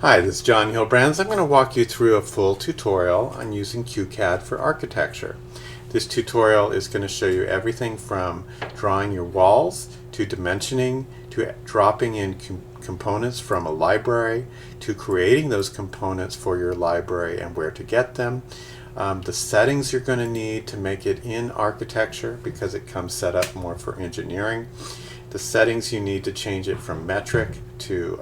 Hi, this is John Hilbrands. I'm going to walk you through a full tutorial on using Qcad for architecture. This tutorial is going to show you everything from drawing your walls to dimensioning to dropping in components from a library to creating those components for your library and where to get them. The settings you're going to need to make it in architecture because it comes set up more for engineering. The settings you need to change it from metric to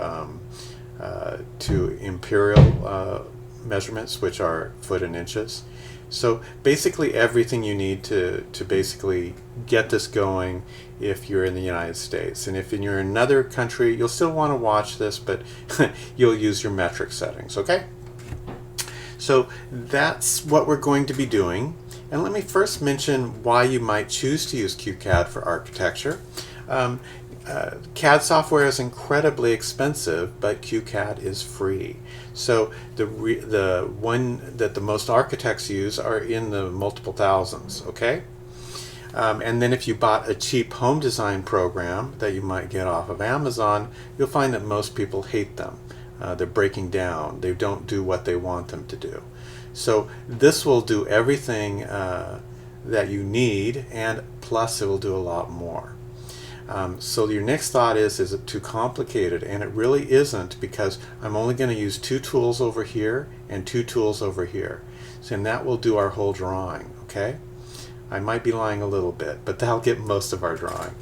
imperial measurements, which are foot and inches. So basically everything you need to basically get this going if you're in the United States. And if you're in another country, you'll still want to watch this, but you'll use your metric settings, okay? So that's what we're going to be doing. And let me first mention why you might choose to use Qcad for architecture. CAD software is incredibly expensive, but Qcad is free. So the one that the most architects use are in the multiple thousands, okay? And then if you bought a cheap home design program that you might get off of Amazon, you'll find that most people hate them. They're breaking down. They don't do what they want them to do. So this will do everything that you need, and plus it will do a lot more. So your next thought is it too complicated? And it really isn't, because I'm only going to use two tools over here and two tools over here. So, and that will do our whole drawing, okay? I might be lying a little bit, but that'll get most of our drawing.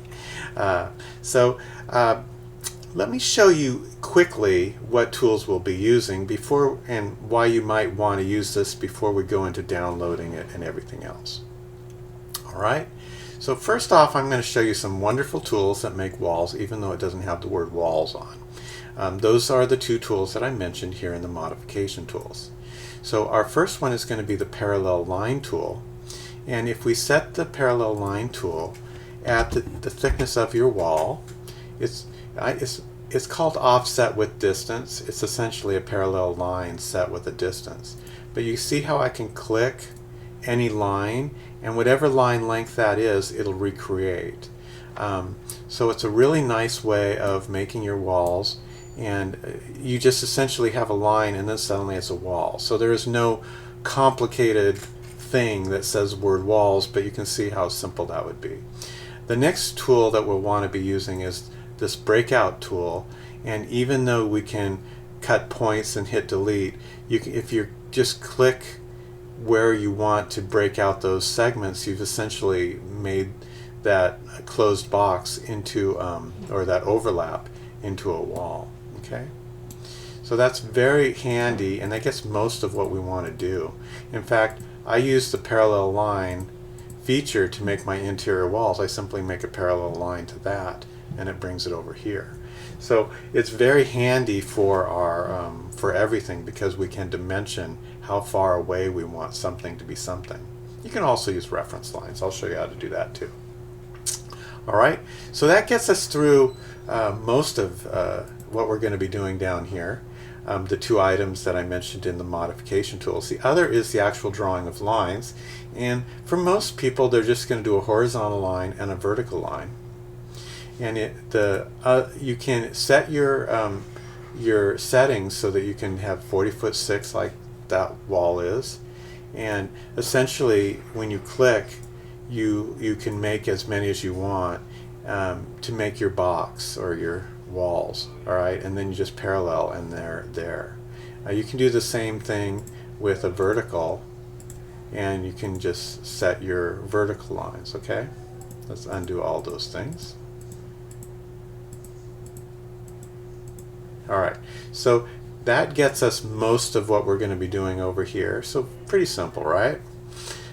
Let me show you quickly what tools we'll be using before and why you might want to use this before we go into downloading it and everything else. All right? So first off, I'm going to show you some wonderful tools that make walls, even though it doesn't have the word walls on. Those are the two tools that I mentioned here in the modification tools. So our first one is going to be the parallel line tool. And if we set the parallel line tool at the thickness of your wall, it's called offset with distance. It's essentially a parallel line set with a distance. But you see how I can click any line, and whatever line length that is, it'll recreate. So it's a really nice way of making your walls, and you just essentially have a line and then suddenly it's a wall. So there is no complicated thing that says word walls, but you can see how simple that would be. The next tool that we'll want to be using is this breakout tool, and even though we can cut points and hit delete, if you just click where you want to break out those segments, you've essentially made that closed box into, or that overlap into a wall. Okay? So that's very handy, and that gets most of what we want to do. In fact, I use the parallel line feature to make my interior walls. I simply make a parallel line to that, and it brings it over here. So it's very handy for our for everything, because we can dimension how far away we want something to be something. You can also use reference lines. I'll show you how to do that too. Alright, so that gets us through most of what we're going to be doing down here. The two items that I mentioned in the modification tools. The other is the actual drawing of lines, and for most people they're just going to do a horizontal line and a vertical line. And you can set your settings so that you can have 40'6" like that wall is, and essentially when you click you can make as many as you want to make your box or your walls. Alright, and then you just parallel, and they're there. You can do the same thing with a vertical, and you can just set your vertical lines. Okay, let's undo all those things. Alright, so that gets us most of what we're going to be doing over here. So pretty simple, right?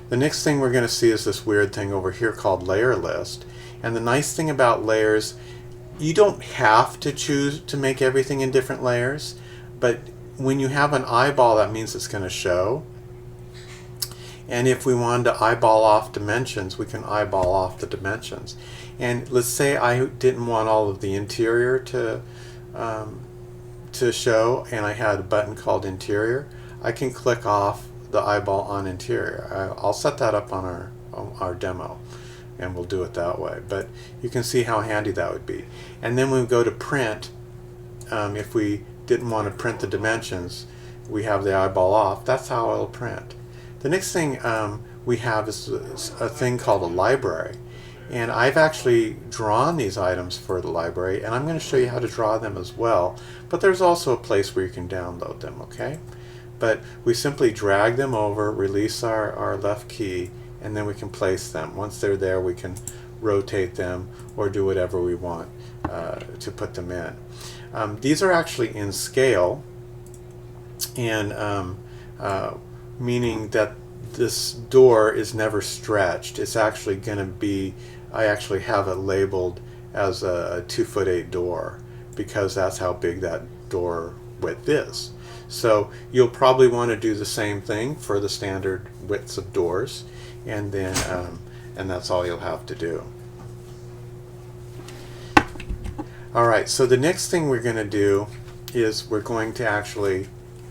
The next thing we're going to see is this weird thing over here called layer list. And the nice thing about layers, you don't have to choose to make everything in different layers, but when you have an eyeball, that means it's going to show. And if we wanted to eyeball off dimensions, we can eyeball off the dimensions. And let's say I didn't want all of the interior to show, and I had a button called interior. I can click off the eyeball on interior. I'll set that up on our demo, and we'll do it that way. But you can see how handy that would be. And then when we go to print, if we didn't want to print the dimensions, we have the eyeball off. That's how it'll print. The next thing we have is a thing called a library. And I've actually drawn these items for the library, and I'm going to show you how to draw them as well. But there's also a place where you can download them, okay? But we simply drag them over, release our left key, and then we can place them. Once they're there, we can rotate them or do whatever we want to put them in. These are actually in scale, and meaning that this door is never stretched. It's actually going to be, I actually have it labeled as a 2'8" door because that's how big that door width is. So you'll probably want to do the same thing for the standard widths of doors, and then and that's all you'll have to do. Alright, so the next thing we're going to do is we're going to actually,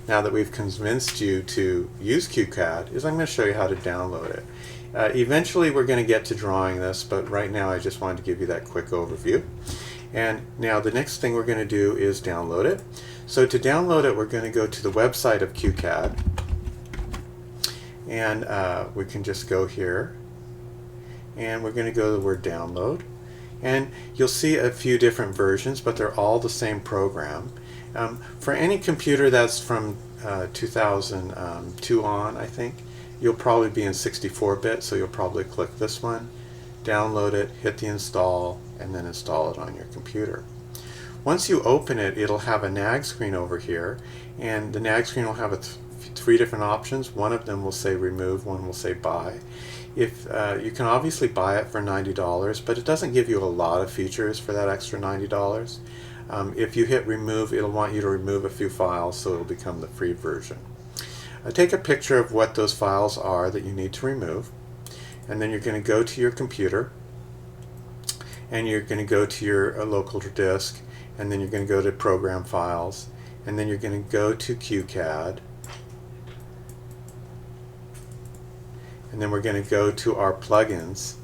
now that we've convinced you to use Qcad, is I'm going to show you how to download it. Eventually we're going to get to drawing this, but right now I just wanted to give you that quick overview. And now the next thing we're going to do is download it. So to download it, we're going to go to the website of Qcad, and we can just go here, and we're going to go to the word download, and you'll see a few different versions, but they're all the same program. For any computer that's from 2002 on, I think, you'll probably be in 64-bit, so you'll probably click this one, download it, hit the install, and then install it on your computer. Once you open it, it'll have a nag screen over here, and the nag screen will have three different options. One of them will say remove, one will say buy. If you can obviously buy it for $90, but it doesn't give you a lot of features for that extra $90. If you hit remove, it'll want you to remove a few files, so it'll become the free version. Take a picture of what those files are that you need to remove, and then you're going to go to your computer, and you're going to go to your local disk, and then you're going to go to program files, and then you're going to go to Qcad, and then we're going to go to our plugins,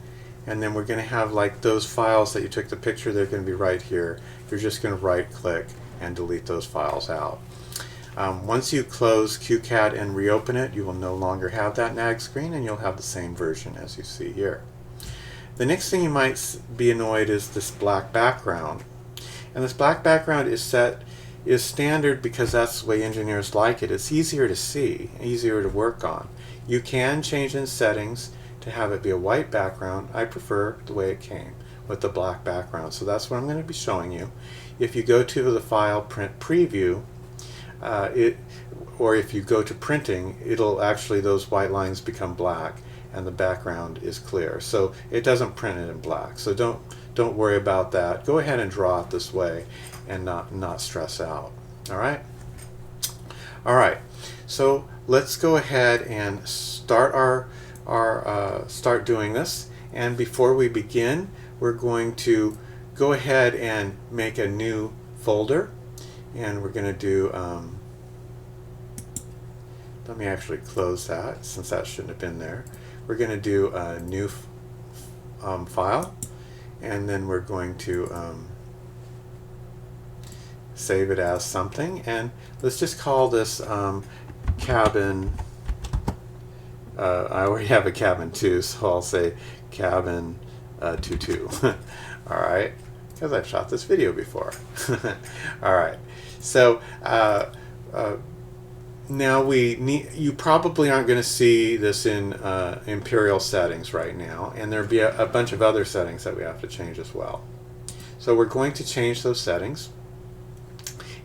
and then we're going to have like those files that you took the picture, they're going to be right here. You're just going to right click and delete those files out. Once you close Qcad and reopen it, you will no longer have that nag screen, and you'll have the same version as you see here. The next thing you might be annoyed is this black background. And this black background is standard because that's the way engineers like it. It's easier to see, easier to work on. You can change in settings to have it be a white background. I prefer the way it came with the black background. So that's what I'm going to be showing you. If you go to the file print preview, or if you go to printing, it'll actually, those white lines become black and the background is clear. So it doesn't print it in black. So don't worry about that. Go ahead and draw it this way and not stress out. Alright? Alright, so let's go ahead and start start doing this. And before we begin, we're going to go ahead and make a new folder, and we're going to do let me actually close that since that shouldn't have been there. We're going to do a new file, and then we're going to save it as something, and let's just call this cabin. I already have a cabin 2, so I'll say cabin 22. Alright, because I've shot this video before. Alright, so now you probably aren't going to see this in Imperial settings right now, and there'll be a bunch of other settings that we have to change as well. So we're going to change those settings,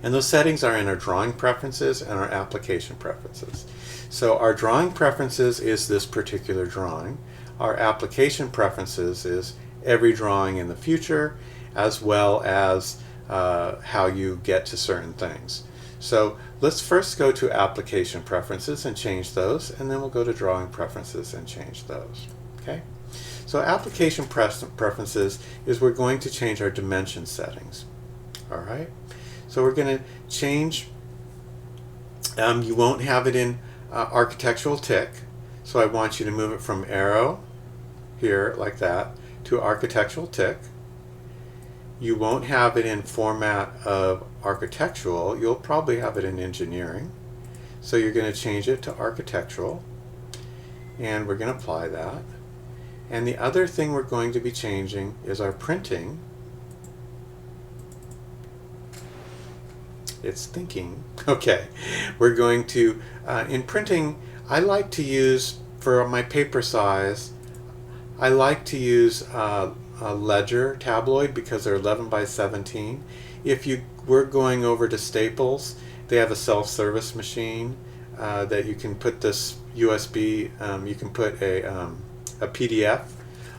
and those settings are in our drawing preferences and our application preferences. So our drawing preferences is this particular drawing. Our application preferences is every drawing in the future, as well as how you get to certain things. So let's first go to application preferences and change those, and then we'll go to drawing preferences and change those. Okay? So application preferences is we're going to change our dimension settings. Alright? So we're going to change, you won't have it in architectural tick, so I want you to move it from arrow here like that to architectural tick, You won't have it in format of architectural. You'll probably have it in engineering. So you're going to change it to architectural, and we're going to apply that. And the other thing we're going to be changing is our printing. It's thinking. Okay, we're going to, in printing, I like to use, for my paper size, I like to use a Ledger tabloid because they're 11 by 17. If you were going over to Staples, they have a self-service machine that you can put this USB, you can put a PDF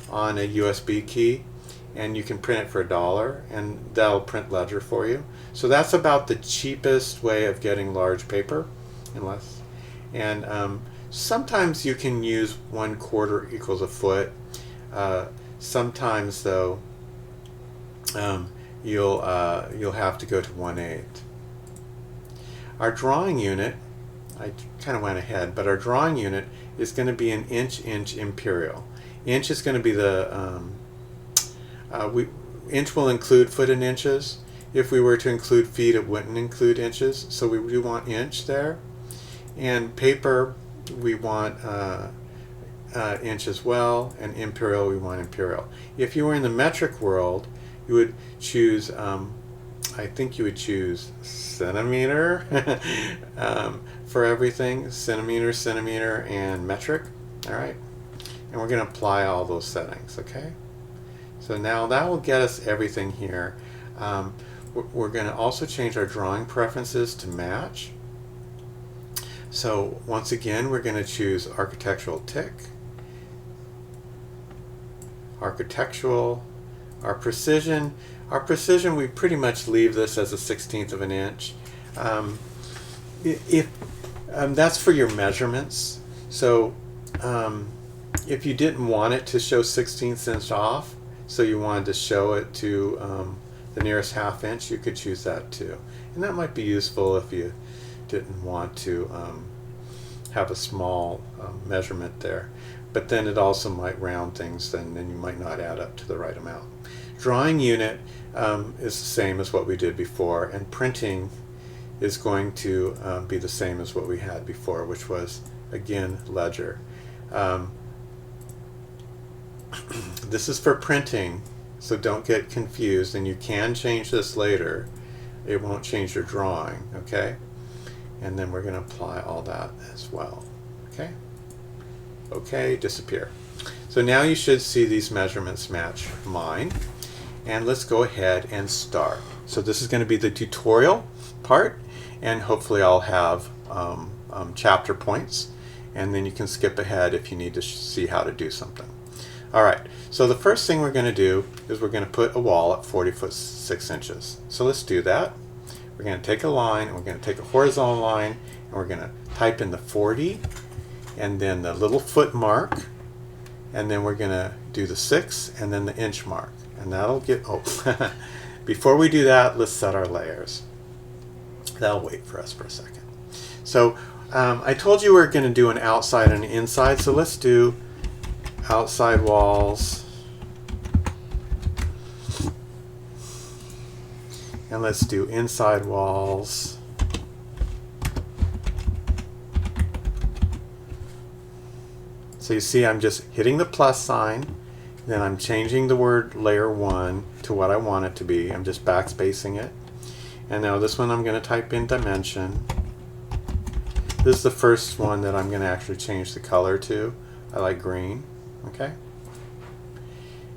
on a USB key, and you can print it for $1, and that'll print Ledger for you. So that's about the cheapest way of getting large paper, unless, and sometimes you can use 1/4 equals a foot. Sometimes though, you'll have to go to 1/8. Our drawing unit, I kind of went ahead, but our drawing unit is going to be an inch imperial. Inch is going to be the inch will include foot and inches. If we were to include feet, it wouldn't include inches, so we do want inch there. And paper, we want inch as well, and imperial, we want imperial. If you were in the metric world, you would choose, I think you would choose centimeter for everything, centimeter, and metric. All right, and we're going to apply all those settings. Okay, so now that will get us everything here. We're going to also change our drawing preferences to match. So once again, we're going to choose architectural tick, architectural, our precision, we pretty much leave this as a 1/16 of an inch. That's for your measurements. So if you didn't want it to show 1/16 inch off, so you wanted to show it to the nearest 1/2 inch, you could choose that too. And that might be useful if you didn't want to have a small measurement there. But then it also might round things, and then you might not add up to the right amount. Drawing unit is the same as what we did before, and printing is going to be the same as what we had before, which was, again, Ledger. This is for printing, so don't get confused, and you can change this later. It won't change your drawing, okay? And then we're going to apply all that as well, okay? Okay, disappear. So now you should see these measurements match mine. And let's go ahead and start. So this is going to be the tutorial part, and hopefully I'll have chapter points, and then you can skip ahead if you need to see how to do something. All right, so the first thing we're going to do is we're going to put a wall at 40 foot 6 inches. So let's do that. We're going to take a line, and we're going to take a horizontal line, and we're going to type in the 40, and then the little foot mark, and then we're going to do the 6, and then the inch mark. And that'll get, oh, before we do that, let's set our layers. That'll wait for us for a second. So I told you we're going to do an outside and an inside, so let's do outside walls. And let's do inside walls. So you see I'm just hitting the plus sign, then I'm changing the word layer 1 to what I want it to be. I'm just backspacing it. And now this one I'm going to type in dimension. This is the first one that I'm going to actually change the color to. I like green. Okay.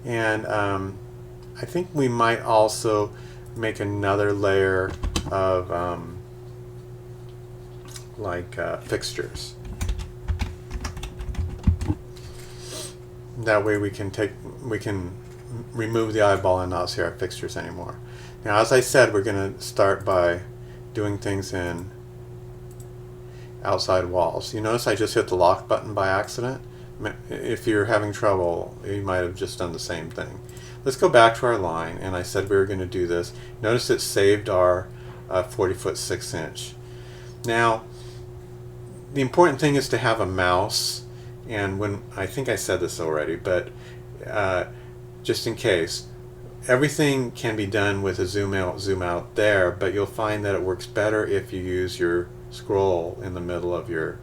And I think we might also make another layer of fixtures. That way we can remove the eyeball and not see our fixtures anymore. Now, as I said, we're going to start by doing things in outside walls. You notice I just hit the lock button by accident. If you're having trouble, you might have just done the same thing. Let's go back to our line, and I said we were going to do this. Notice it saved our 40 foot 6 inch. Now, the important thing is to have a mouse, and when I think I said this already, but just in case, everything can be done with a zoom out there, but you'll find that it works better if you use your scroll in the middle of your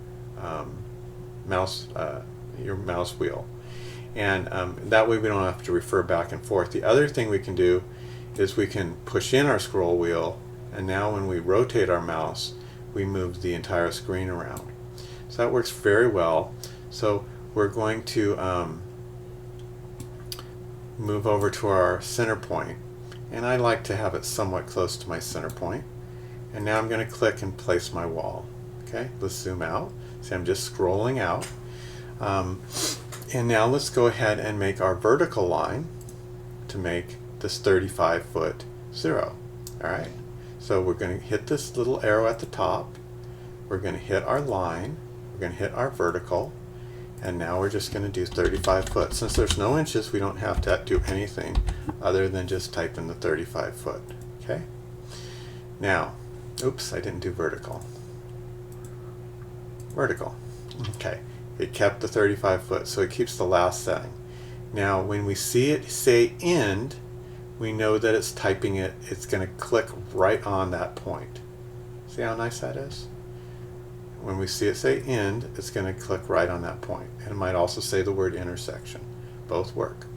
mouse wheel, and that way we don't have to refer back and forth. The other thing we can do is we can push in our scroll wheel, and now when we rotate our mouse, we move the entire screen around. So that works very well. So we're going to move over to our center point, and I like to have it somewhat close to my center point. And now I'm going to click and place my wall. Okay, let's zoom out. See, I'm just scrolling out. And now let's go ahead and make our vertical line to make this 35-foot 0. All right, so we're going to hit this little arrow at the top. We're going to hit our line. We're going to hit our vertical. And now we're just going to do 35 foot. Since there's no inches, we don't have to do anything other than just type in the 35 foot. Okay? Now, oops, I didn't do vertical. Vertical. Okay. It kept the 35 foot, so it keeps the last setting. Now, when we see it say end, we know that it's typing it. It's going to click right on that point. See how nice that is? When we see it say end, it's going to click right on that point. And it might also say the word intersection. Both work.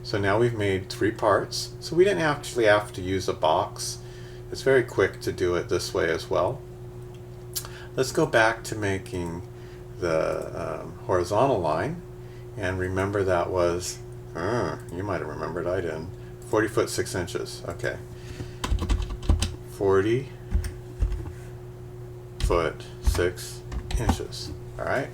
So now we've made 3 parts. So we didn't actually have to use a box. It's very quick to do it this way as well. Let's go back to making the horizontal line. And remember that was, you might have remembered, I didn't, 40 foot 6 inches. Okay. 40 foot 6 inches. Alright,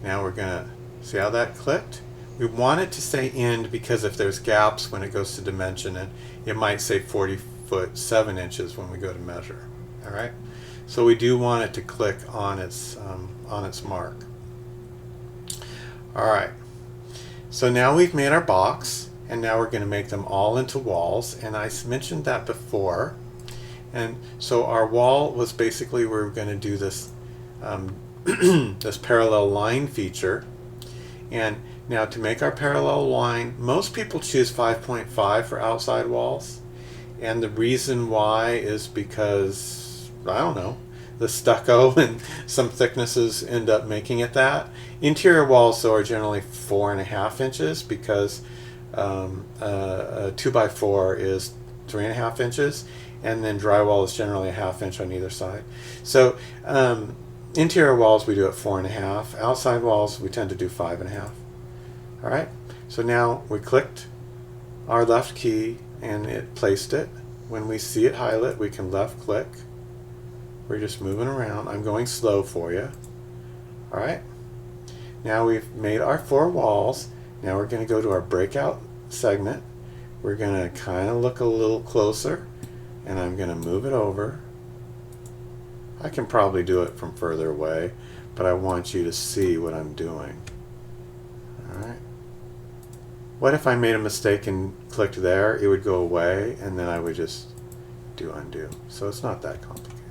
now we're going to see how that clicked. We want it to say end because if there's gaps when it goes to dimension, it might say 40 foot 7 inches when we go to measure. Alright, so we do want it to click on its mark. Alright, so now we've made our box, and now we're going to make them all into walls, and I mentioned that before. And so our wall was basically, we're going to do this this parallel line feature. And now to make our parallel line, most people choose 5.5 for outside walls. And the reason why is because, I don't know, the stucco and some thicknesses end up making it that. Interior walls, though, are generally 4.5 inches because a 2x4 is 3.5 inches. And then drywall is generally 1/2 inch on either side. So interior walls we do at 4.5. Outside walls we tend to do 5.5. All right. So now we clicked our left key and it placed it. When we see it highlight, we can left click. We're just moving around. I'm going slow for you. All right. Now we've made our 4 walls. Now we're going to go to our breakout segment. We're going to kind of look a little closer. And I'm going to move it over. I can probably do it from further away, but I want you to see what I'm doing. Alright. What if I made a mistake and clicked there? It would go away, and then I would just do undo. So it's not that complicated.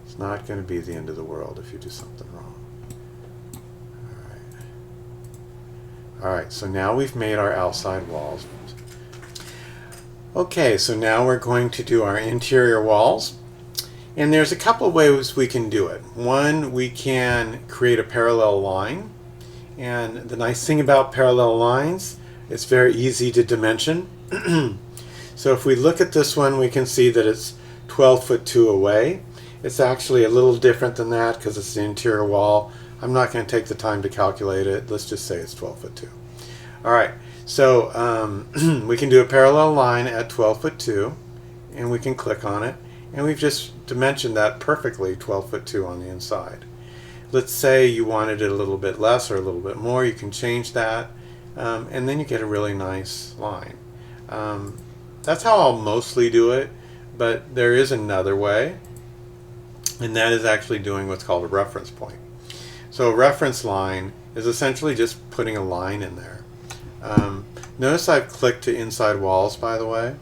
It's not going to be the end of the world if you do something wrong. Alright, so now we've made our outside walls. Okay, so now we're going to do our interior walls, and there's a couple of ways we can do it. One, we can create a parallel line, and the nice thing about parallel lines, it's very easy to dimension. So if we look at this one, we can see that it's 12 foot 2 away. It's actually a little different than that because it's the interior wall. I'm not going to take the time to calculate it. Let's just say it's 12 foot 2. All right. So we can do a parallel line at 12 foot 2, and we can click on it, and we've just dimensioned that perfectly, 12 foot 2 on the inside. Let's say you wanted it a little bit less or a little bit more, you can change that, and then you get a really nice line. That's how I'll mostly do it, but there is another way, and that is actually doing what's called a reference point. So a reference line is essentially just putting a line in there. Notice I've clicked to inside walls, by the way.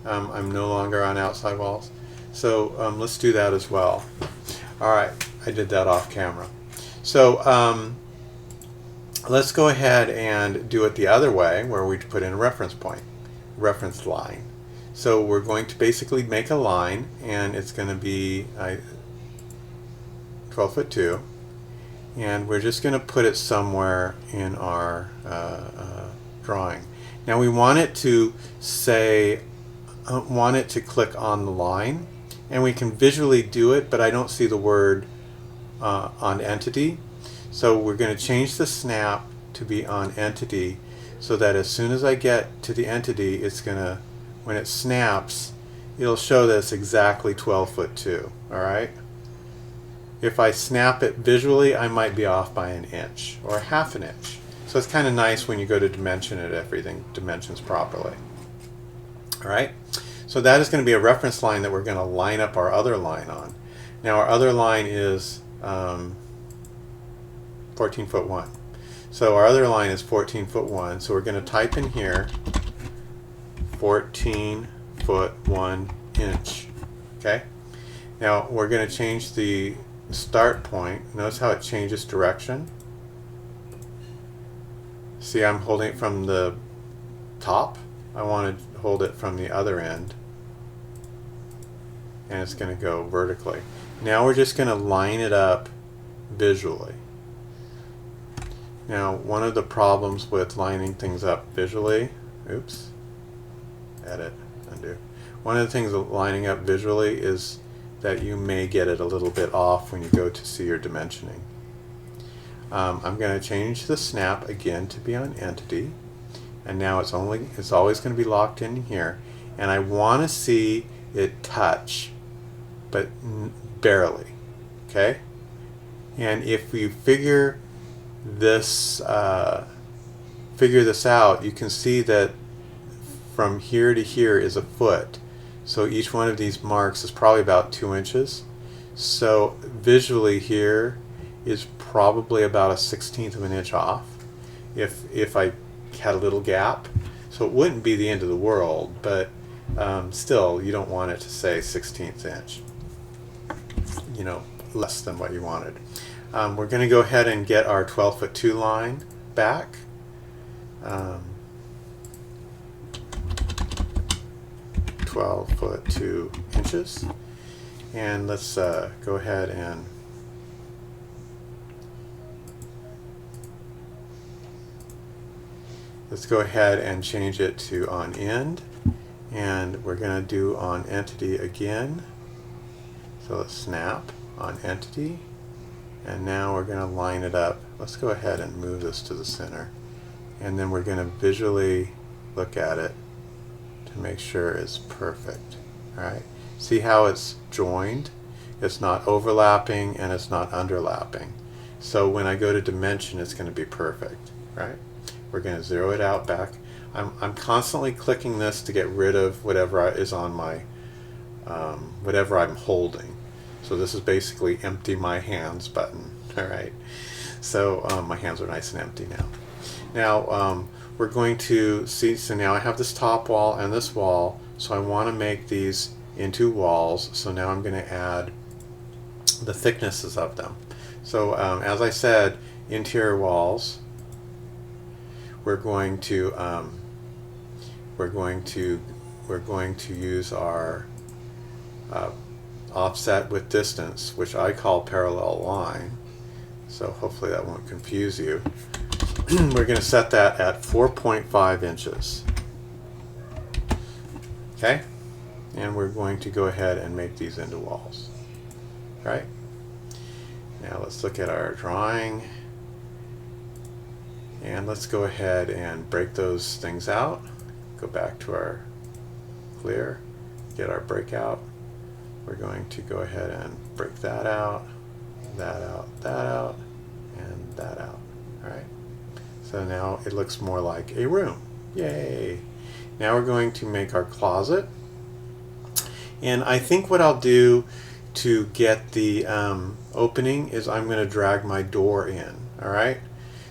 I'm no longer on outside walls. So let's do that as well. All right, I did that off camera. So let's go ahead and do it the other way, where we put in a reference point. reference line. So we're going to basically make a line, and it's going to be 12 foot 2, and we're just going to put it somewhere in our drawing. Now we want it to say, want it to click on the line, and we can visually do it, but I don't see the word on entity. So we're going to change the snap to be on entity, so that as soon as I get to the entity, it's going to, when it snaps, it'll show that it's exactly 12 foot 2. All right. If I snap it visually, I might be off by an inch or half an inch. So it's kind of nice when you go to dimension it, everything dimensions properly. All right. So that is going to be a reference line that we're going to line up our other line on. Now our other line is 14 foot 1. So our other line is 14 foot 1. So we're going to type in here 14 foot 1 inch. Okay. Now we're going to change the start point. Notice how it changes direction. See, I'm holding it from the top. I want to hold it from the other end, and it's going to go vertically. Now we're just going to line it up visually. Now, one of the problems with lining things up visually, oops, edit, undo. One of the things with lining up visually is that you may get it a little bit off when you go to see your dimensioning. I'm going to change the snap again to be on entity, and now it's always going to be locked in here, and I want to see it touch, but barely. Okay, and if we figure this out, you can see that from here to here is a foot. So each one of these marks is probably about 2 inches. So visually here is probably about a 1/16 of an inch off if I had a little gap. So it wouldn't be the end of the world, but still you don't want it to say 1/16 inch. You know, less than what you wanted. We're going to go ahead and get our 12 foot 2 line back. 12 foot 2 inches, and let's go ahead and change it to on end, and we're going to do on entity again. So let's snap on entity, and now we're going to line it up. Let's go ahead and move this to the center, and then we're going to visually look at it to make sure it's perfect. All right, see how it's joined? It's not overlapping and it's not underlapping. So when I go to dimension, it's going to be perfect. Right? We're going to zero it out back. I'm constantly clicking this to get rid of whatever is on my whatever I'm holding. So this is basically empty my hands button. All right. So my hands are nice and empty now. Now we're going to see, so now I have this top wall and this wall, so I want to make these into walls. So now I'm going to add the thicknesses of them. So as I said, interior walls, we're going to use our offset with distance, which I call parallel line. So hopefully that won't confuse you. We're going to set that at 4.5 inches. Okay? And we're going to go ahead and make these into walls. Right? Now let's look at our drawing. And let's go ahead and break those things out. Go back to our clear, get our breakout. We're going to go ahead and break that out, that out, that out, and that out. All right. So now it looks more like a room. Yay! Now we're going to make our closet. And I think what I'll do to get the opening is I'm going to drag my door in. All right.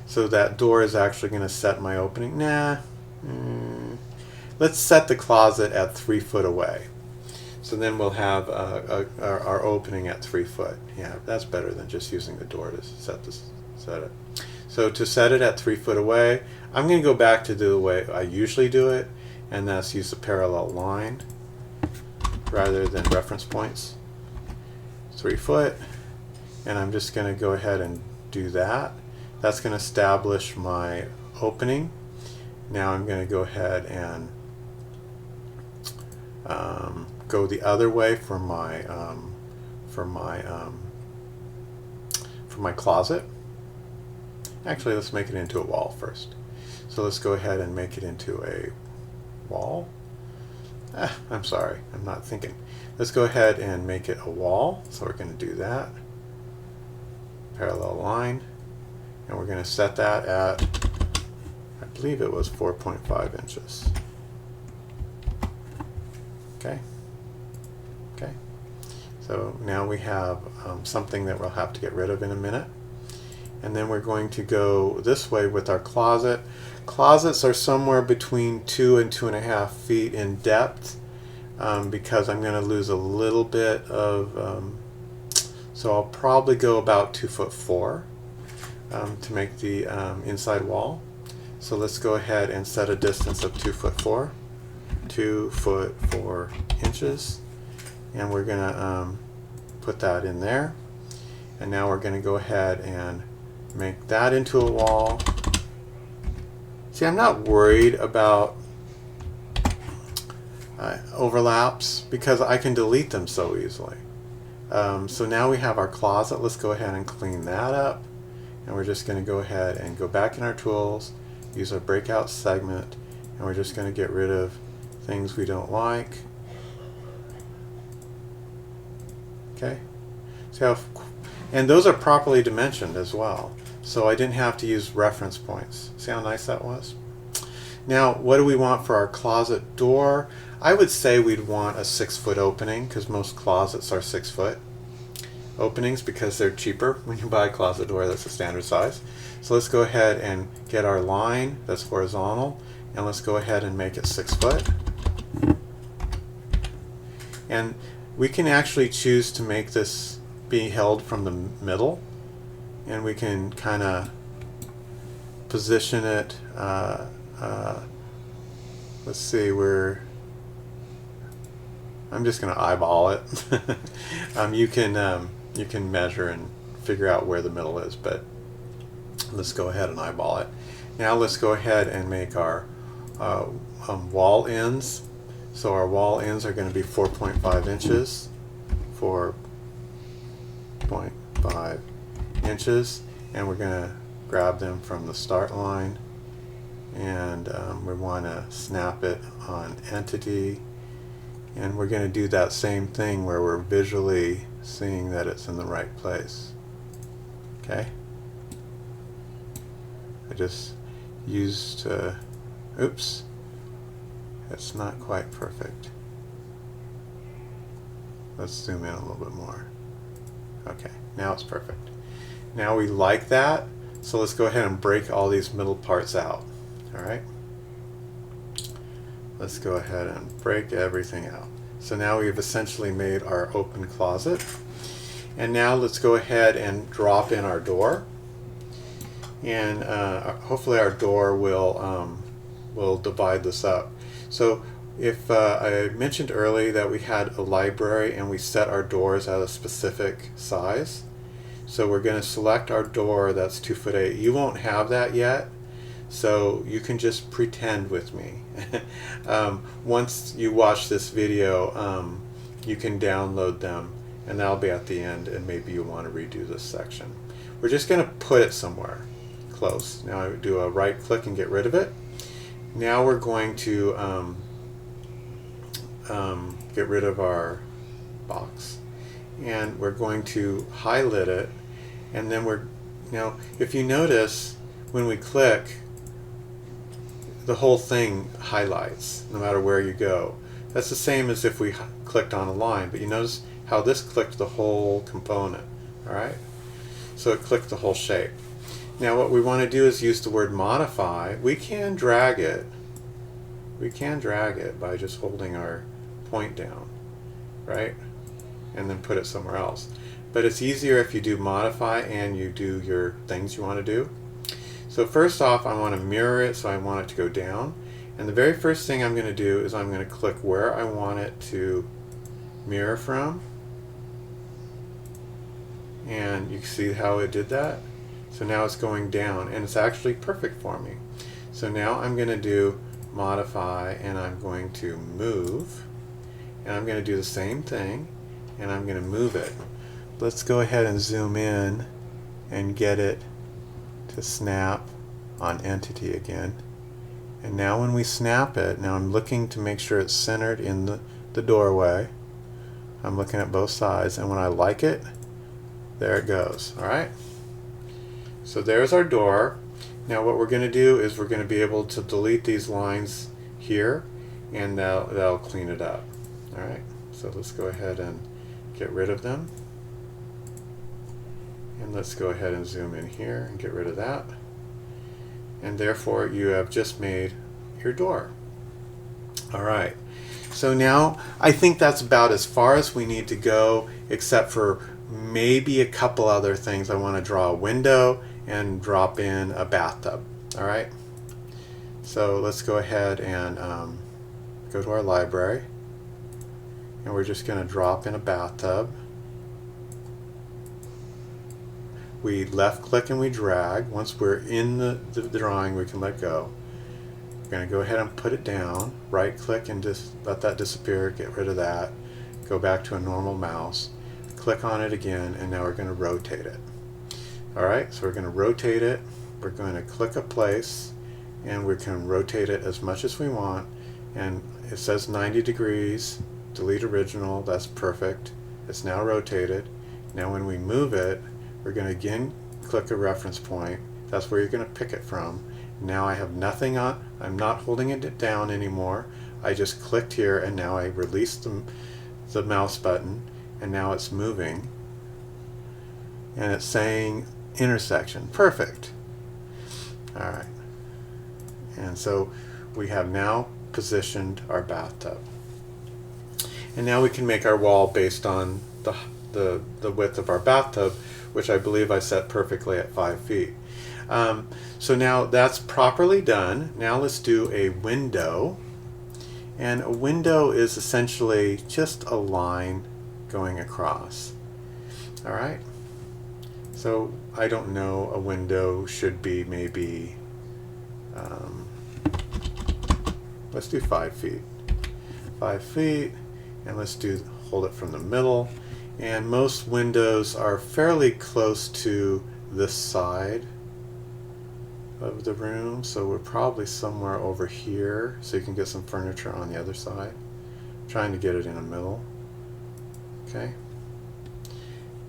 So that door is actually going to set my opening. Let's set the closet at 3 foot away. So then we'll have our opening at 3 foot. Yeah, that's better than just using the door to set it. So to set it at 3 foot away, I'm going to go back to the way I usually do it, and let's use a parallel line rather than reference points. 3 foot, and I'm just going to go ahead and do that. That's going to establish my opening. Now I'm going to go ahead and go the other way for my closet. Actually, let's make it into a wall first. So let's go ahead and make it into a wall. I'm sorry, I'm not thinking. Let's go ahead and make it a wall. So we're going to do that. Parallel line. And we're going to set that at, I believe it was 4.5 inches. Okay. Okay. So now we have something that we'll have to get rid of in a minute. And then we're going to go this way with our closet. Closets are somewhere between 2 and 2.5 feet in depth because I'm going to lose a little bit of, so I'll probably go about 2'4" to make the inside wall. So let's go ahead and set a distance of 2'4", 2'4" inches, and we're going to put that in there. And now we're going to go ahead and make that into a wall. See, I'm not worried about overlaps because I can delete them so easily. So now we have our closet. Let's go ahead and clean that up. And we're just going to go ahead and go back in our tools, use our breakout segment, and we're just going to get rid of things we don't like. Okay. See how, and those are properly dimensioned as well. So I didn't have to use reference points. See how nice that was? Now, what do we want for our closet door? I would say we'd want a 6-foot opening because most closets are 6-foot openings because they're cheaper when you buy a closet door that's a standard size. So let's go ahead and get our line that's horizontal, and let's go ahead and make it 6 foot. And we can actually choose to make this be held from the middle, and we can kind of position it. Let's see, I'm just going to eyeball it. You can measure and figure out where the middle is, but let's go ahead and eyeball it. Now let's go ahead and make our wall ends. So our wall ends are going to be 4.5 inches. 4.5 inches, and we're going to grab them from the start line, and we want to snap it on entity, and we're going to do that same thing where we're visually seeing that it's in the right place. Okay, I just used oops, it's not quite perfect. Let's zoom in a little bit more. Okay, now it's perfect. Now we like that, so let's go ahead and break all these middle parts out. Alright, let's go ahead and break everything out. So now we've essentially made our open closet. And now let's go ahead and drop in our door. And hopefully our door will divide this up. So if I mentioned earlier that we had a library and we set our doors at a specific size. So we're going to select our door that's 2'8". You won't have that yet, so you can just pretend with me. Once you watch this video, you can download them, and that'll be at the end, and maybe you want to redo this section. We're just going to put it somewhere close. Now I do a right click and get rid of it. Now we're going to get rid of our box, and we're going to highlight it, and then if you notice when we click, the whole thing highlights no matter where you go. That's the same as if we clicked on a line, but you notice how this clicked the whole component. Alright, so it clicked the whole shape. Now what we want to do is use the word modify. We can drag it. We can drag it by just holding our point down, right? And then put it somewhere else. But it's easier if you do modify and you do your things you want to do. So first off, I want to mirror it, so I want it to go down. And the very first thing I'm going to do is I'm going to click where I want it to mirror from. And you can see how it did that. So now it's going down, and it's actually perfect for me. So now I'm going to do modify, and I'm going to move, and I'm going to do the same thing, and I'm going to move it. Let's go ahead and zoom in and get it to snap on entity again. And now when we snap it, now I'm looking to make sure it's centered in the doorway. I'm looking at both sides, and when I like it, there it goes. Alright? So there's our door. Now what we're going to do is we're going to be able to delete these lines here, and that'll clean it up. Alright? So let's go ahead and get rid of them. And let's go ahead and zoom in here and get rid of that. And therefore you have just made your door. Alright, so now I think that's about as far as we need to go, except for maybe a couple other things. I want to draw a window and drop in a bathtub. Alright, so let's go ahead and go to our library, and we're just going to drop in a bathtub. We left click and we drag. Once we're in the drawing, we can let go. We're going to go ahead and put it down. Right click and just let that disappear. Get rid of that. Go back to a normal mouse. Click on it again, and now we're going to rotate it. Alright, so we're going to rotate it. We're going to click a place, and we can rotate it as much as we want. And it says 90 degrees. Delete original. That's perfect. It's now rotated. Now when we move it, we're going to again click a reference point. That's where you're going to pick it from. Now I have nothing on. I'm not holding it down anymore. I just clicked here, and now I released the mouse button, and now it's moving. And it's saying intersection. Perfect. Alright. And so we have now positioned our bathtub. And now we can make our wall based on the width of our bathtub, which I believe I set perfectly at 5 feet. So now that's properly done. Now let's do a window. And a window is essentially just a line going across. Alright? So I don't know, a window should be maybe, let's do 5 feet. 5 feet, and let's hold it from the middle. And most windows are fairly close to this side of the room, so we're probably somewhere over here, so you can get some furniture on the other side. I'm trying to get it in the middle. Okay.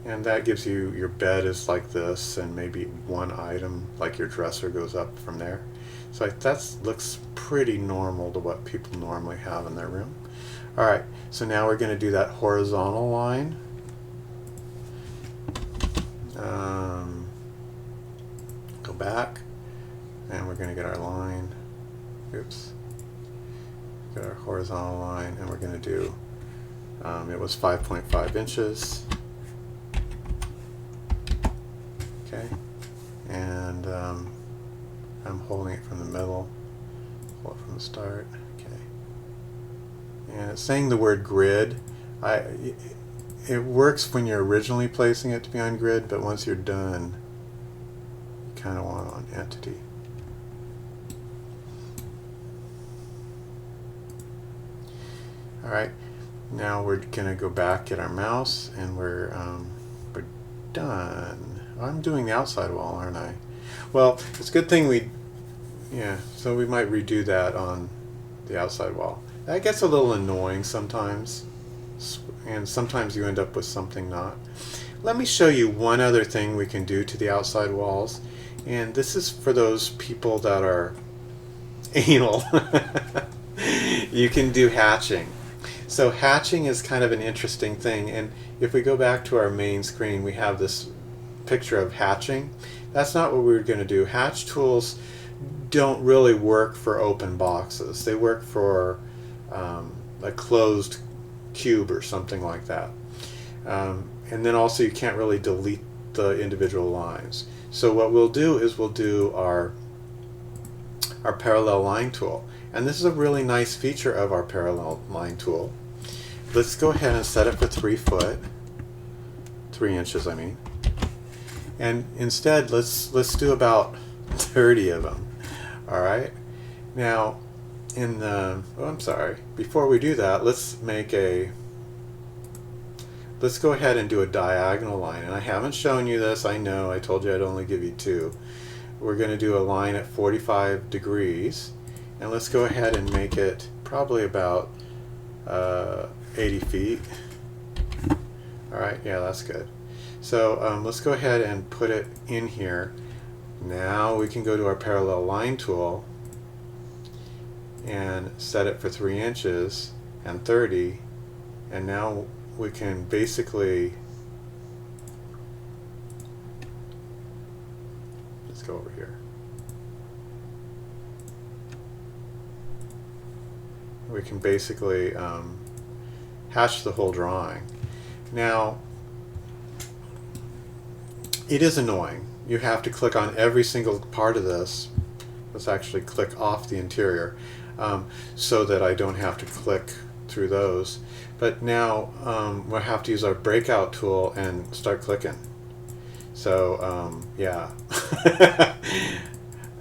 And that gives you, your bed is like this, and maybe one item, like your dresser, goes up from there. So that looks pretty normal to what people normally have in their room. Alright, so now we're going to do that horizontal line. Go back, and we're going to get our line. Oops. Get our horizontal line, and we're going to do, it was 5.5 inches. Okay, and I'm holding it from the middle, hold it from the start. Okay, and it's saying the word grid. It works when you're originally placing it to be on grid, but once you're done, you kind of want it on entity. Alright, now we're going to go back, get our mouse, and we're done. I'm doing the outside wall, aren't I? Well, it's a good thing so we might redo that on the outside wall. That gets a little annoying sometimes, and sometimes you end up with something not. Let me show you one other thing we can do to the outside walls, and this is for those people that are anal. You can do hatching. So hatching is kind of an interesting thing, and if we go back to our main screen, we have this picture of hatching. That's not what we were going to do. Hatch tools don't really work for open boxes. They work for a closed cube or something like that. And then also you can't really delete the individual lines. So what we'll do is we'll do our our parallel line tool. And this is a really nice feature of our parallel line tool. Let's go ahead and set it for 3 inches I mean. And instead let's do about 30 of them. All right. Now before we do that, let's go ahead and do a diagonal line. And I haven't shown you this, I know, I told you I'd only give you 2. We're going to do a line at 45 degrees, and let's go ahead and make it probably about 80 feet. Alright, yeah, that's good. So let's go ahead and put it in here. Now we can go to our parallel line tool and set it for 3 inches and 30, and now we can basically, let's go over here. We can basically hatch the whole drawing. Now, it is annoying. You have to click on every single part of this. Let's actually click off the interior so that I don't have to click through those. But now we'll have to use our breakout tool and start clicking. So yeah,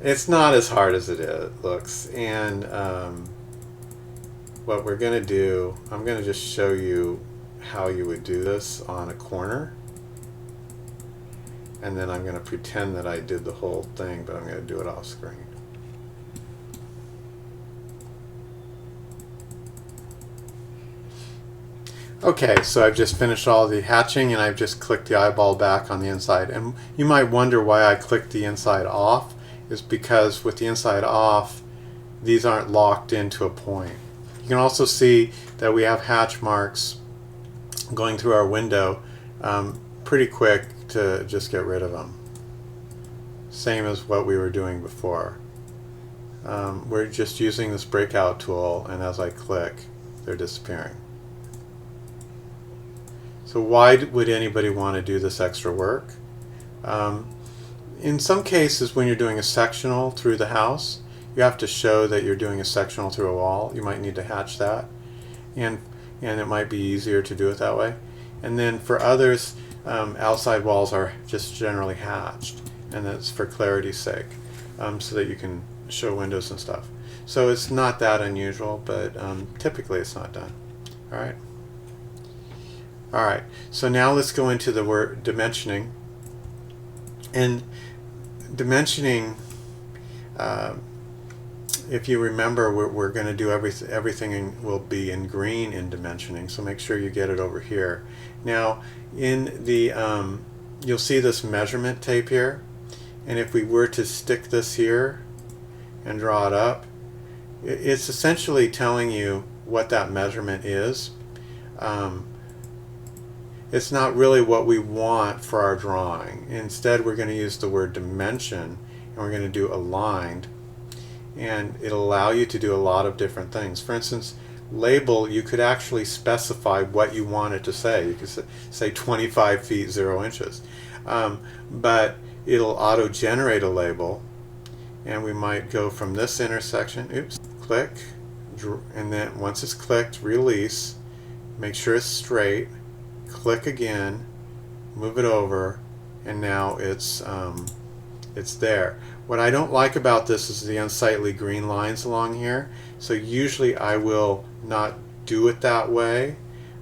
it's not as hard as it looks. And what we're going to do, I'm going to just show you how you would do this on a corner. And then I'm going to pretend that I did the whole thing, but I'm going to do it off screen. Okay, so I've just finished all the hatching and I've just clicked the eyeball back on the inside. And you might wonder why I clicked the inside off. Is because with the inside off, these aren't locked into a point. You can also see that we have hatch marks going through our window pretty quick to just get rid of them. Same as what we were doing before. We're just using this breakout tool, and as I click, they're disappearing. So why would anybody want to do this extra work? In some cases, when you're doing a sectional through the house, you have to show that you're doing a sectional through a wall. You might need to hatch that, and it might be easier to do it that way. And then for others, outside walls are just generally hatched, and that's for clarity's sake, so that you can show windows and stuff. So it's not that unusual, but typically it's not done. All right. Alright, so now let's go into the word dimensioning. And dimensioning, if you remember, we're going to do everything will be in green in dimensioning, so make sure you get it over here. Now, in the you'll see this measurement tape here, and if we were to stick this here and draw it up, it's essentially telling you what that measurement is. It's not really what we want for our drawing. Instead, we're going to use the word dimension, and we're going to do aligned, and it'll allow you to do a lot of different things. For instance, label, you could actually specify what you want it to say. You could say 25 feet 0 inches, but it'll auto-generate a label, and we might go from this intersection, click, and then once it's clicked, release, make sure it's straight, click again, move it over, and now it's there. What I don't like about this is the unsightly green lines along here, so usually I will not do it that way,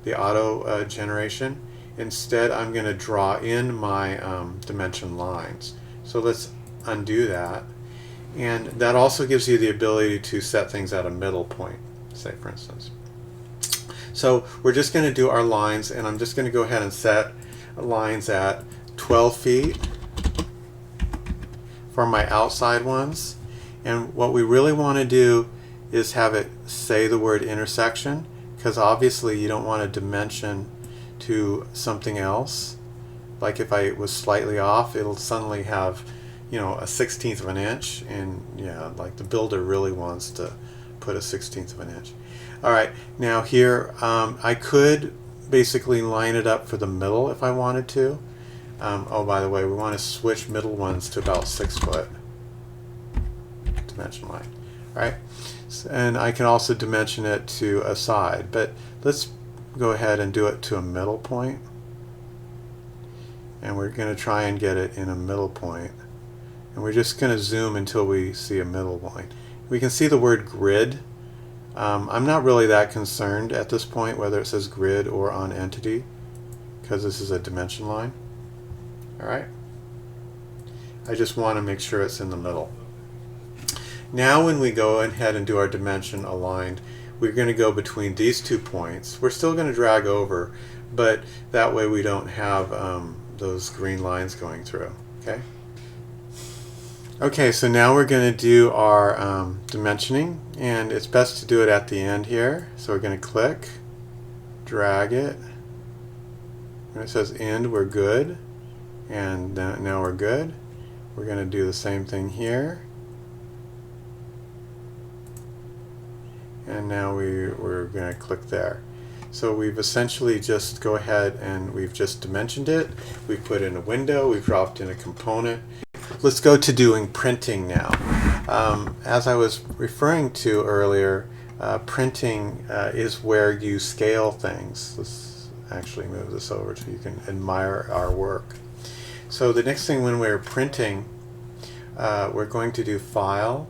the auto generation. Instead, I'm going to draw in my dimension lines. So let's undo that, and that also gives you the ability to set things at a middle point, say for instance. So we're just going to do our lines, and I'm just going to go ahead and set lines at 12 feet for my outside ones. And what we really want to do is have it say the word intersection, because obviously you don't want to dimension to something else. Like if I was slightly off, it'll suddenly have, you know, a 1/16 of an inch, and yeah, like the builder really wants to put a 1/16 of an inch. Alright, now here I could basically line it up for the middle if I wanted to. Oh, by the way, we want to switch middle ones to about 6 foot. dimension line. All right, and I can also dimension it to a side, but let's go ahead and do it to a middle point. And we're going to try and get it in a middle point. And we're just going to zoom until we see a middle point. We can see the word grid. I'm not really that concerned at this point whether it says grid or on entity, because this is a dimension line. All right. I just want to make sure it's in the middle. Now when we go ahead and do our dimension aligned, we're going to go between these 2 points. We're still going to drag over, but that way we don't have those green lines going through. Okay. Okay, so now we're going to do our dimensioning, and it's best to do it at the end here. So we're going to click, drag it. When it says end, we're good, and now we're good. We're going to do the same thing here, and now we're going to click there. So we've essentially just go ahead and we've just dimensioned it. We've put in a window, we've dropped in a component. Let's go to doing printing now. As I was referring to earlier, printing is where you scale things. Let's actually move this over so you can admire our work. So the next thing when we're printing, we're going to do File,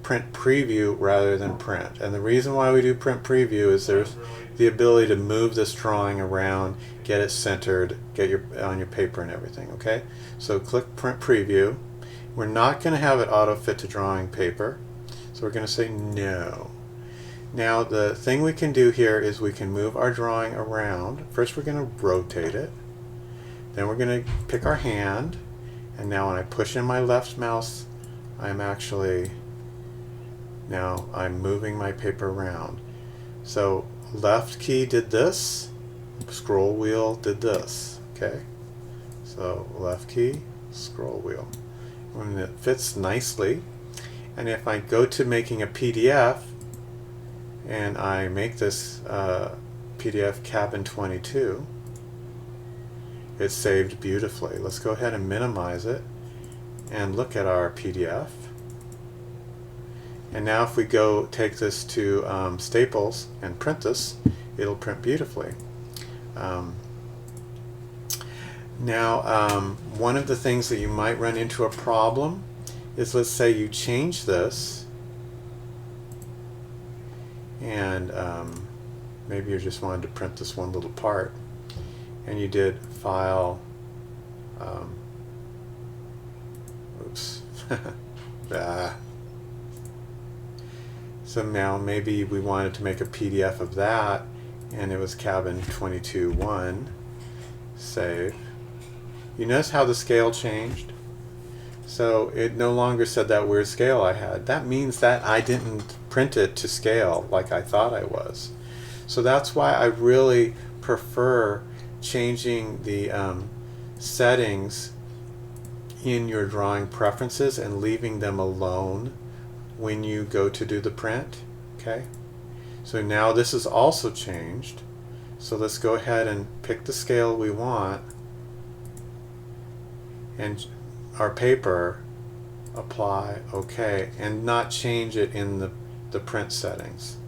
Print Preview rather than Print. And the reason why we do Print Preview is there's the ability to move this drawing around, get it centered, get on your paper and everything. Okay, so click Print Preview. We're not going to have it auto fit to drawing paper, so we're going to say no. Now the thing we can do here is we can move our drawing around. First we're going to rotate it, then we're going to pick our hand, and now when I push in my left mouse, I'm moving my paper around. So left key did this, scroll wheel did this. Okay, so left key, scroll wheel. When it fits nicely, and if I go to making a PDF and I make this PDF cabin 22, it's saved beautifully. Let's go ahead and minimize it and look at our PDF. And now if we go take this to Staples and print this, it'll print beautifully. Now one of the things that you might run into a problem is, let's say you change this and maybe you just wanted to print this one little part, and you did File, oops, so now maybe we wanted to make a PDF of that, and it was cabin 22.1, save. You notice how the scale changed? So it no longer said that weird scale I had. That means that I didn't print it to scale like I thought I was. So that's why I really prefer changing the settings in your drawing preferences and leaving them alone when you go to do the print. Okay, so now this is also changed. So let's go ahead and pick the scale we want, and our paper, apply, OK, and not change it in the print settings.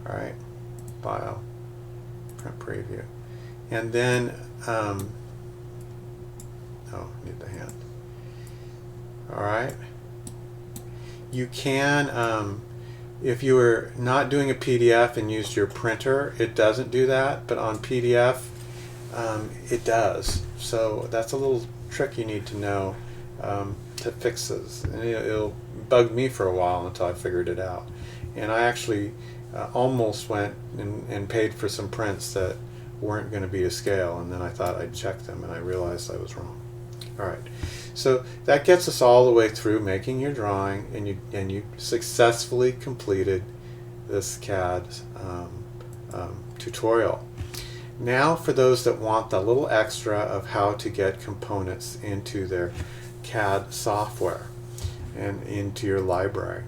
All right, File, Print Preview, and then oh, need the hand. All right, you can if you were not doing a PDF and used your printer, it doesn't do that, but on PDF it does. So that's a little trick you need to know to fix this. And it'll bug me for a while until I figured it out. And I actually almost went and paid for some prints that weren't going to be to scale, and then I thought I'd check them and I realized I was wrong. Alright, so that gets us all the way through making your drawing, and you successfully completed this CAD tutorial. Now for those that want the little extra of how to get components into their CAD software and into your library.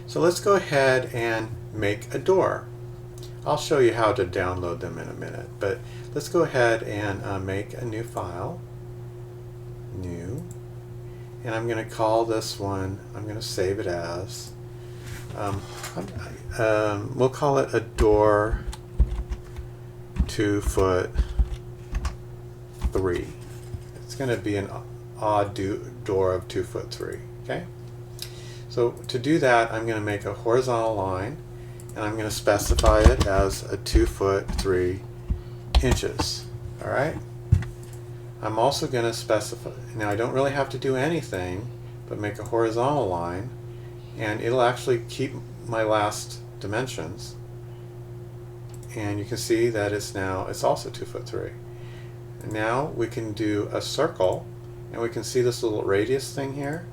So let's go ahead and make a door. I'll show you how to download them in a minute, but let's go ahead and make a new file, new, and I'm going to call this one, I'm going to save it as, we'll call it a door 2'3". It's going to be an odd door of 2'3". Okay. So to do that, I'm going to make a horizontal line, and I'm going to specify it as a 2'3". All right. I'm also going to specify, now I don't really have to do anything but make a horizontal line, and it'll actually keep my last dimensions, and you can see that it's also 2'3". And now we can do a circle, and we can see this little radius thing here,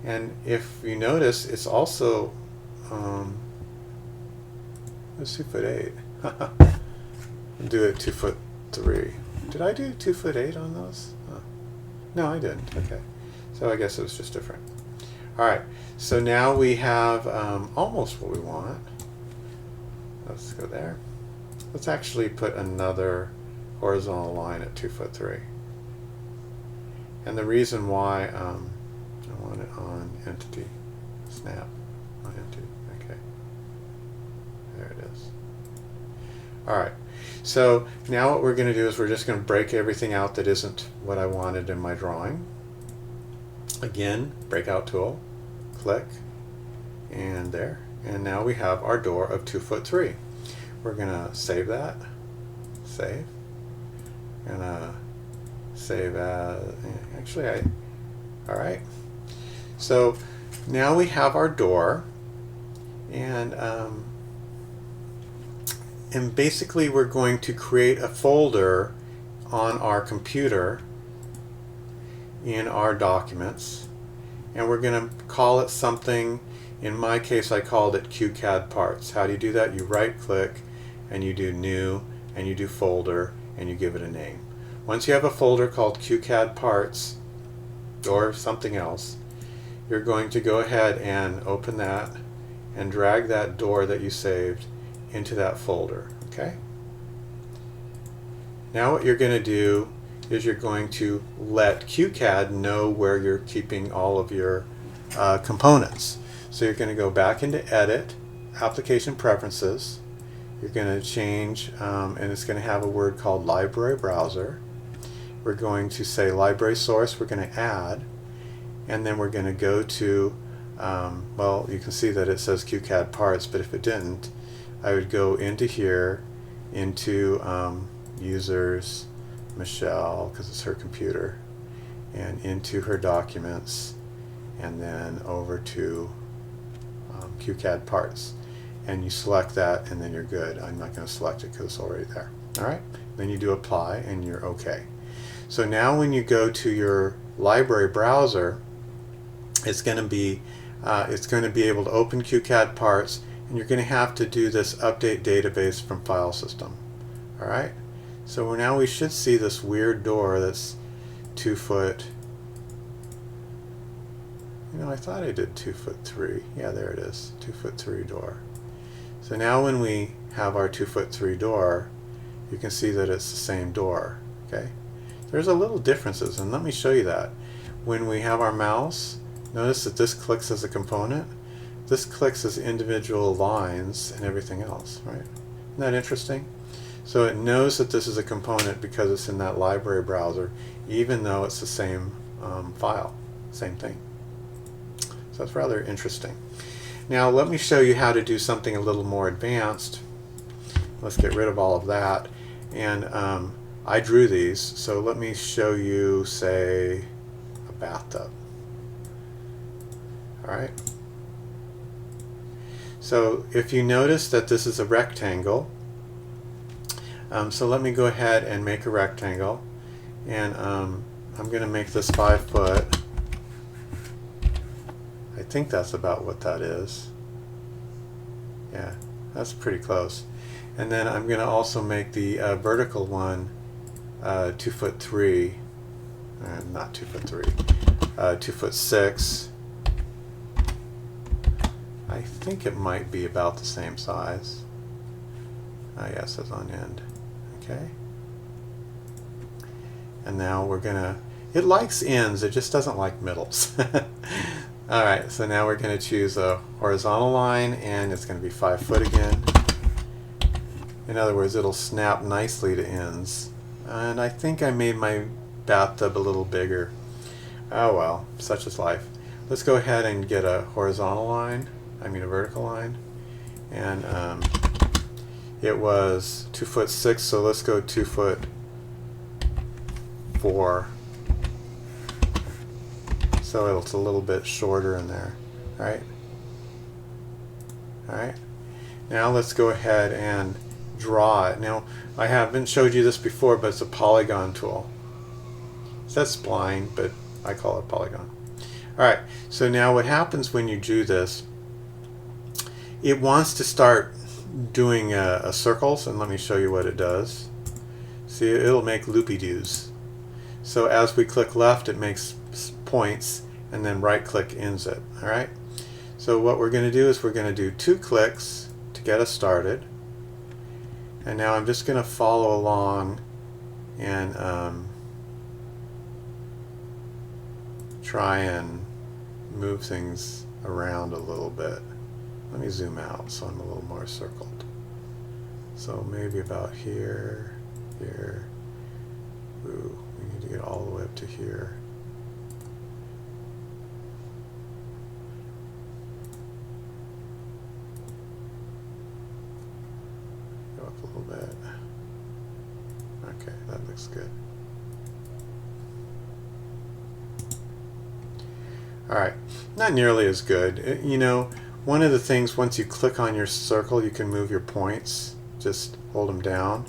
and if you notice, it's also it's 2'8". Do it 2'3". Did I do 2'8" on those? No, I didn't. Okay, so I guess it was just different. All right, so now we have almost what we want. Let's go there. Let's actually put another horizontal line at 2'3". And the reason why I want it on entity, snap on entity. Okay, there it is. All right. So now what we're going to do is we're just going to break everything out that isn't what I wanted in my drawing. Again, breakout tool, click, and there. And now we have our door of 2'3". We're going to save that, save. Gonna save as, all right. So now we have our door, and basically we're going to create a folder on our computer in our documents, and we're going to call it something. In my case, I called it Qcad parts. How do you do that? You right click and you do new, and you do folder, and you give it a name. Once you have a folder called Qcad parts or something else, you're going to go ahead and open that and drag that door that you saved into that folder. Okay? Now what you're going to do is you're going to let Qcad know where you're keeping all of your components. So you're going to go back into Edit, Application Preferences. You're going to change, and it's going to have a word called Library Browser. We're going to say Library Source, we're going to add, and then we're going to go to, well, you can see that it says Qcad parts, but if it didn't, I would go into here, into Users, Michelle, because it's her computer, and into her documents, and then over to Qcad parts. And you select that, and then you're good. I'm not going to select it because it's already there. All right. Then you do apply, and you're okay. So now when you go to your library browser, it's going to be able to open Qcad parts, and you're going to have to do this update database from file system. All right. So now we should see this weird door that's 2 foot. You know, I thought I did 2'3". Yeah, there it is. 2'3" door. So now when we have our 2'3" door, you can see that it's the same door. Okay, there's a little differences, and let me show you that. When we have our mouse, notice that this clicks as a component. This clicks as individual lines and everything else, right? Isn't that interesting? So it knows that this is a component because it's in that library browser, even though it's the same file, same thing. So that's rather interesting. Now let me show you how to do something a little more advanced. Let's get rid of all of that. And I drew these, so let me show you, say, a bathtub. All right. So if you notice that this is a rectangle, so let me go ahead and make a rectangle, and I'm going to make this 5 foot. I think that's about what that is. Yeah, that's pretty close. And then I'm going to also make the vertical one 2'3", not 2'3", 2'6". I think it might be about the same size. Yes, it's on end. Okay. And now we're going to It likes ends, it just doesn't like middles. Alright, so now we're going to choose a horizontal line, and it's going to be 5 foot again. In other words, it'll snap nicely to ends. And I think I made my bathtub a little bigger. Oh well, such is life. Let's go ahead and get a horizontal line, a vertical line. And it was 2'6", so let's go 2'4". So it's a little bit shorter in there, right? Alright, now let's go ahead and draw it. Now, I haven't showed you this before, but it's a polygon tool. It says spline, but I call it polygon. Alright, so now what happens when you do this, it wants to start doing circles, and let me show you what it does. See, it'll make loopy-doos. So as we click left, it makes points, and then right click ends it. Alright, so what we're going to do is we're going to do 2 clicks to get us started. And now I'm just going to follow along and try and move things around a little bit. Let me zoom out so I'm a little more circled. So maybe about here, here. Ooh, we need to get all the way up to here. Go up a little bit. Okay, that looks good. Alright, not nearly as good. You know, one of the things, once you click on your circle, you can move your points. Just hold them down.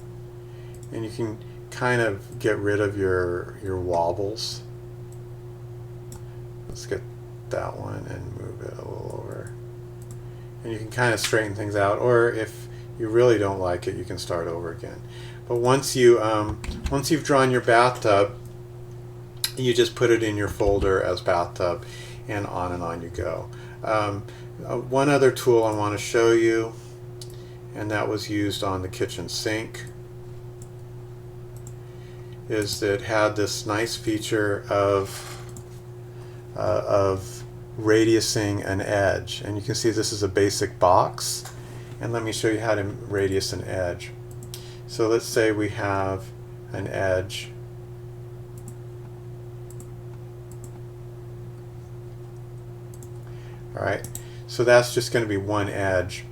And you can kind of get rid of your wobbles. Let's get that one and move it a little over. And you can kind of straighten things out, or if you really don't like it, you can start over again. But once you've drawn your bathtub, you just put it in your folder as bathtub, and on you go. One other tool I want to show you, and that was used on the kitchen sink, is that it had this nice feature of radiusing an edge. And you can see this is a basic box, and let me show you how to radius an edge. So let's say we have an edge. Alright, so that's just going to be one edge.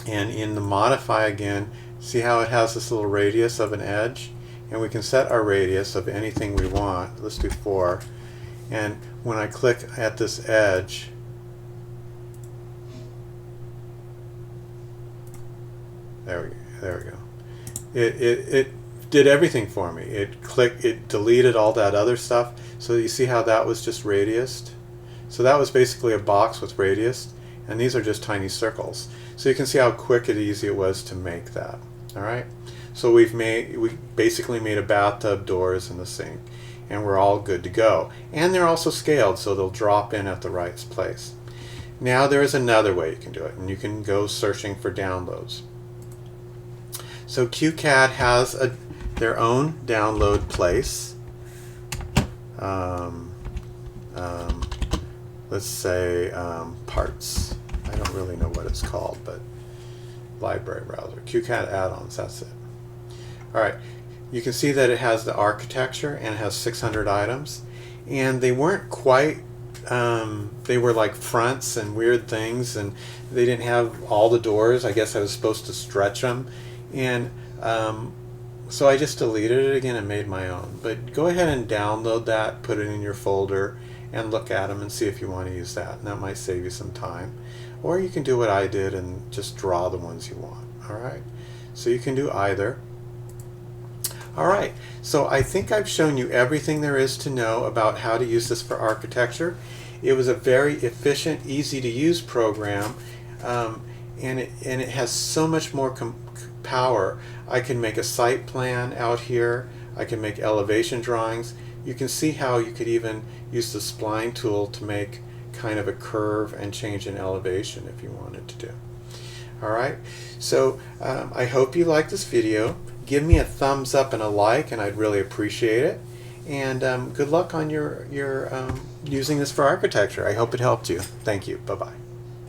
And in the modify again, see how it has this little radius of an edge? And we can set our radius of anything we want. Let's do 4. And when I click at this edge, there we go. It did everything for me. It deleted all that other stuff. So you see how that was just radiused? So that was basically a box with radius, and these are just tiny circles. So you can see how quick and easy it was to make that. All right. So we basically made a bathtub, doors, and the sink, and we're all good to go. And they're also scaled, so they'll drop in at the right place. Now there is another way you can do it, and you can go searching for downloads. So Qcad has their own download place. Let's say parts. I don't really know what it's called, but library browser. Qcad add-ons, that's it. Alright, you can see that it has the architecture and it has 600 items. And they weren't quite, they were like fronts and weird things, and they didn't have all the doors. I guess I was supposed to stretch them. And so I just deleted it again and made my own. But go ahead and download that, put it in your folder, and look at them and see if you want to use that. And that might save you some time. Or you can do what I did and just draw the ones you want. Alright, so you can do either. Alright, so I think I've shown you everything there is to know about how to use this for architecture. It was a very efficient, easy to use program, and it has so much more power. I can make a site plan out here. I can make elevation drawings. You can see how you could even use the spline tool to make kind of a curve and change an elevation if you wanted to do. Alright, so I hope you liked this video. Give me a thumbs up and a like, and I'd really appreciate it. And good luck on your using this for architecture. I hope it helped you. Thank you. Bye-bye.